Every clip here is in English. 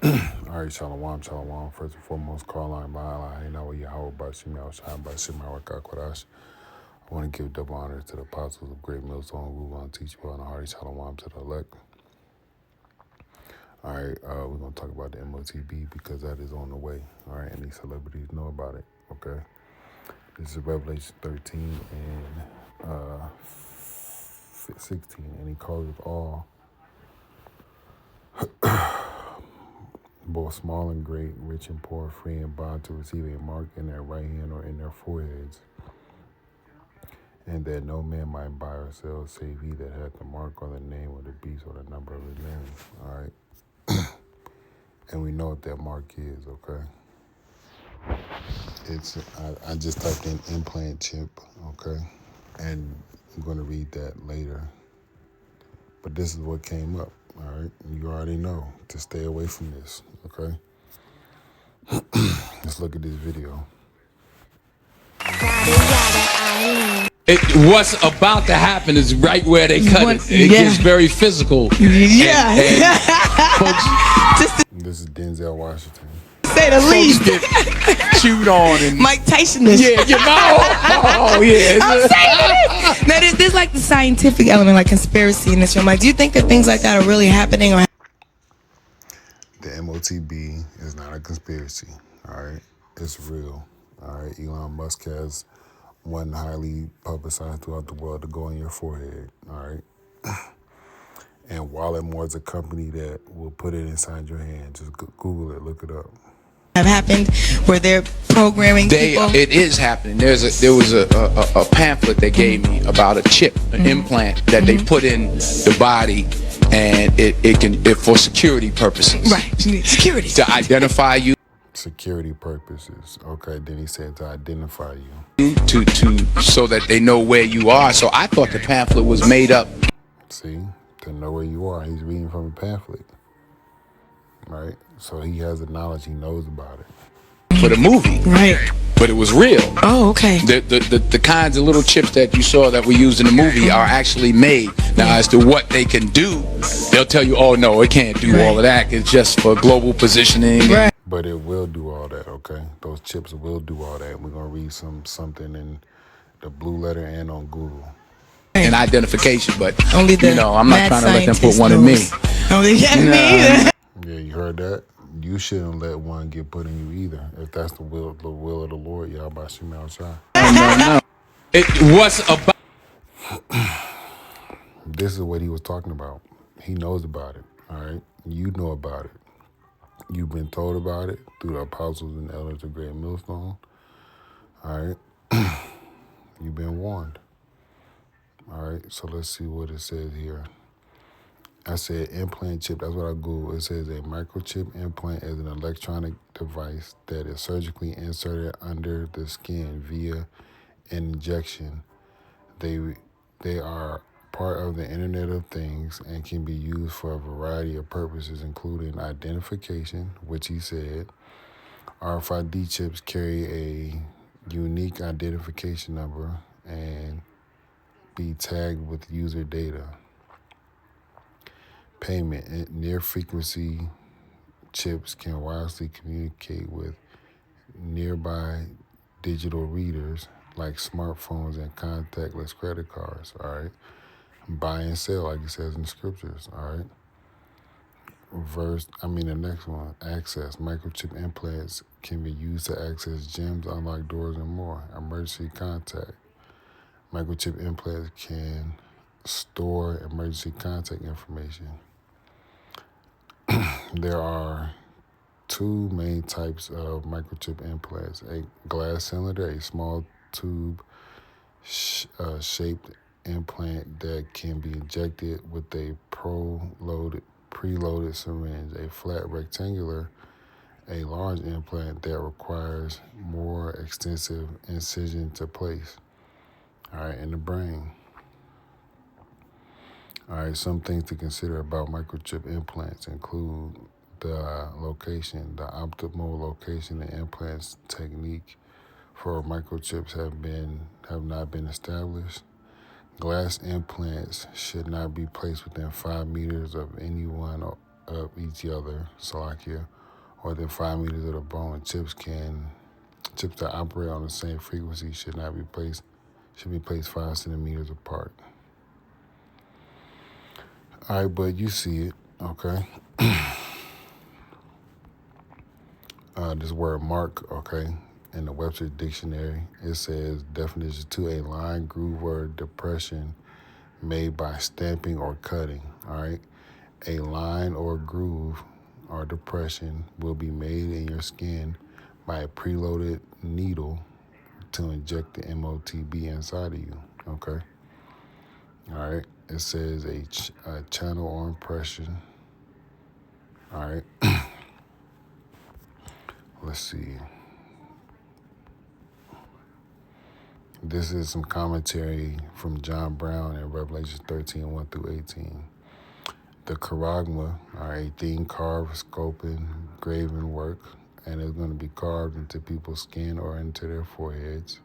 All right, shalom, shalom. First and foremost, call on Bahala. You know, Yahweh Bashim Yahshua Bashim Harakah Kodash. I want to give double honor to the apostles of Great Millstone who want to teach you on the hearty shalom to the elect. All right, we're going to talk about the MOTB because that is on the way. All right, and these celebrities know about it, okay? This is Revelation 13 and 16, and he calls it all, both small and great, rich and poor, free and bond, to receive a mark in their right hand or in their foreheads, and that no man might buy or sell save he that hath the mark or the name of the beast or the number of his name. All right, and we know what that mark is, okay? It's I just typed in implant chip, okay, and I'm going to read that later. But this is what came up, all right? You already know to stay away from this, okay? Let's look at this video. What's about to happen is right where they cut it. It gets very physical. Yeah. This is Denzel Washington. Say the least. Get chewed on and Mike Tyson is. yeah, you know. Oh yeah. I'm saying. Now there's like the scientific element, like conspiracy in this film. Like, do you think that things like that are really happening? Or The MOTB is not a conspiracy, all right? It's real, all right? Elon Musk has one highly publicized throughout the world to go on your forehead, all right? And Walletmore is a company that will put it inside your hand. Just Google it, look it up. have happened where they're programming people? It is happening. There was a pamphlet they gave me about a chip, an implant that they put in the body, and it can for security purposes. Right, security. To identify you. Security purposes. Okay, then he said to identify you. To so that they know where you are. So I thought the pamphlet was made up. See, to know where you are. He's reading from a pamphlet, right? So he has the knowledge. He knows about it. For the movie. Right. But it was real. Oh, okay. The kinds of little chips that you saw that we used in the movie are actually made. Now, as to what they can do, they'll tell you, oh, no, it can't do all of that. It's just for global positioning. Right. But it will do all that, okay? Those chips will do all that. We're going to read something in the blue letter and on Google. And identification, but, Only the I'm not trying to let them put one in me. Only me either. Yeah, you heard that? You shouldn't let one get put in you either. If that's the will of the Lord, y'all by Shema outside. No. What's about... This is what he was talking about. He knows about it, all right? You know about it. You've been told about it through the apostles and elders of Great Millstone, all right? You've been warned, all right? So let's see what it says here. I said implant chip. That's what I Googled. It says a microchip implant is an electronic device that is surgically inserted under the skin via an injection. They are part of the Internet of Things and can be used for a variety of purposes, including identification, which he said. RFID chips carry a unique identification number and be tagged with user data. Payment. Near-frequency chips can wirelessly communicate with nearby digital readers like smartphones and contactless credit cards, all right? Buy and sell, like it says in the scriptures, all right? The next one, access. Microchip implants can be used to access gyms, unlock doors, and more. Emergency contact. Microchip implants can store emergency contact information. There are two main types of microchip implants. A glass cylinder, a small tube shaped implant that can be injected with a preloaded syringe. A flat rectangular, a large implant that requires more extensive incision to place. All right, in the brain. All right, some things to consider about microchip implants include the location. The optimal location and implants technique for microchips have not been established. Glass implants should not be placed within 5 meters of anyone of each other, Salakia, or within 5 meters of the bone. Chips that operate on the same frequency should be placed 5 centimeters apart. All right, but you see it, okay? This word mark, okay, in the Webster Dictionary, it says definition to a line, groove, or depression made by stamping or cutting, all right? A line or groove or depression will be made in your skin by a preloaded needle to inject the MOTB inside of you, okay? All right, it says a channel or impression, all right? Let's see. This is some commentary from John Brown in Revelation 13, 1 through 18. The charagma are a thing carved, sculpted, graven work, and it's going to be carved into people's skin or into their foreheads.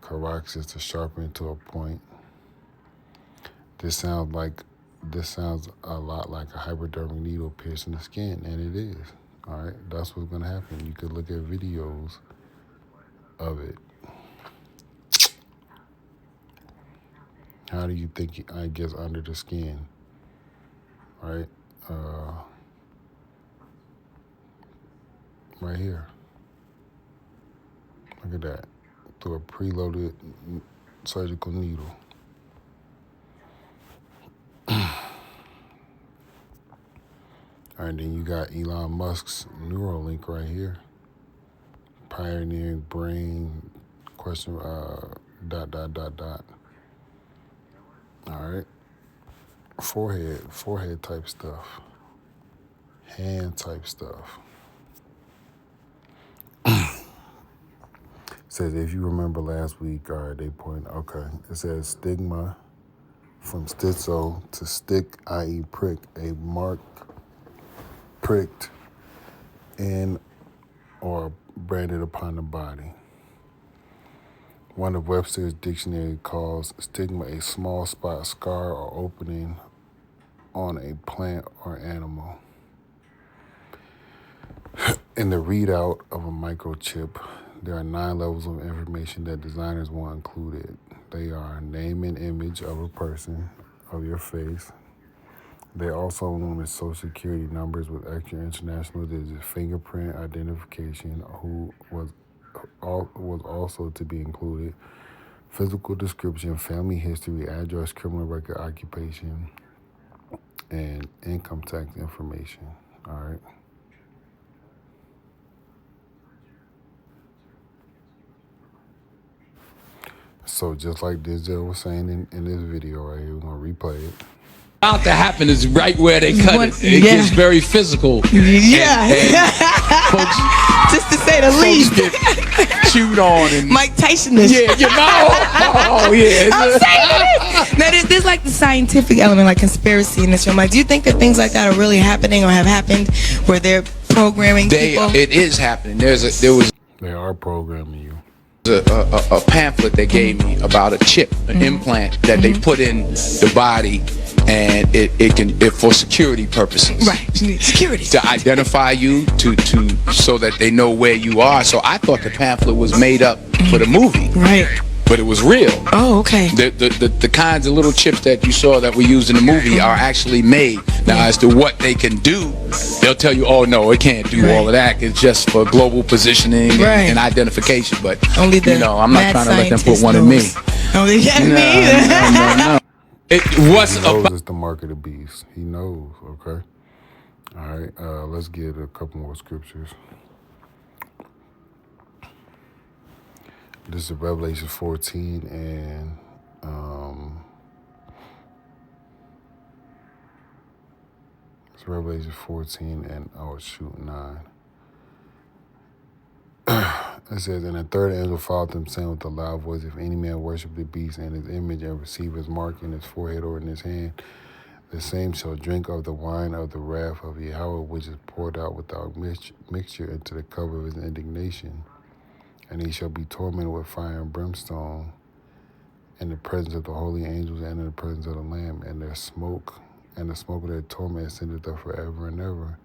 Charax is to sharpen to a point. This sounds a lot like a hypodermic needle piercing the skin, and it is. All right, that's what's going to happen. You could look at videos of it. How do you think it gets under the skin? Right? Right here. Look at that. Through a preloaded surgical needle. All right, then you got Elon Musk's Neuralink right here. Pioneering brain, question, ... All right. Forehead type stuff. Hand type stuff. Says, if you remember last week, all right, they point, okay. It says stigma from stitzo to stick, i.e. prick, a mark pricked in or branded upon the body. One of Webster's dictionary calls stigma a small spot, scar, or opening on a plant or animal. In the readout of a microchip, there are 9 levels of information that designers want included. They are name and image of a person, of your face. They also known as social security numbers with extra international digits, fingerprint identification, who was also to be included, physical description, family history, address, criminal record, occupation, and income tax information. All right. So just like Denzel was saying in this video right here, we're going to replay it. About to happen is right where they cut it. It gets very physical. Yeah. And folks, Just to say the folks least. get chewed on and Mike Tyson-ish. yeah, you know. Oh yeah. I'm saying this. Now, there's like the scientific element, like conspiracy in this film. Like, do you think that things like that are really happening or have happened where they're programming people? It is happening. There was They are programming you. a pamphlet they gave me about a chip, an implant that they put in the body, and it for security purposes. Right, security. To identify you, to so that they know where you are. So I thought the pamphlet was made up for the movie. Right. But it was real. Oh, okay. The kinds of little chips that you saw that we used in the movie are actually made. Now, as to what they can do, they'll tell you, oh no, it can't do all of that. It's just for global positioning and identification. But Only the I'm not trying to let them put one in me. Only me. No. It was He knows about it's the mark of the beast. He knows, okay? All right, let's get a couple more scriptures. This is Revelation 14 and it's Revelation 14 and 9. It says, and the third angel followed them, saying with a loud voice, if any man worship the beast and his image and receive his mark in his forehead or in his hand, the same shall drink of the wine of the wrath of Yahweh, which is poured out without mixture into the cup of his indignation. And he shall be tormented with fire and brimstone in the presence of the holy angels and in the presence of the Lamb, and their smoke and the smoke of their torment ascendeth up forever and ever.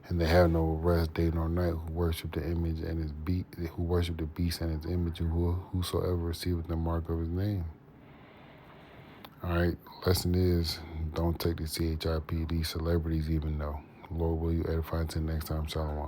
And they have no rest day nor night who worship the image and his who worship the beast and his image, whosoever receiveth the mark of his name. All right, lesson is, don't take the CHIP, these celebrities even know. Lord, will you edify until next time? Shalom.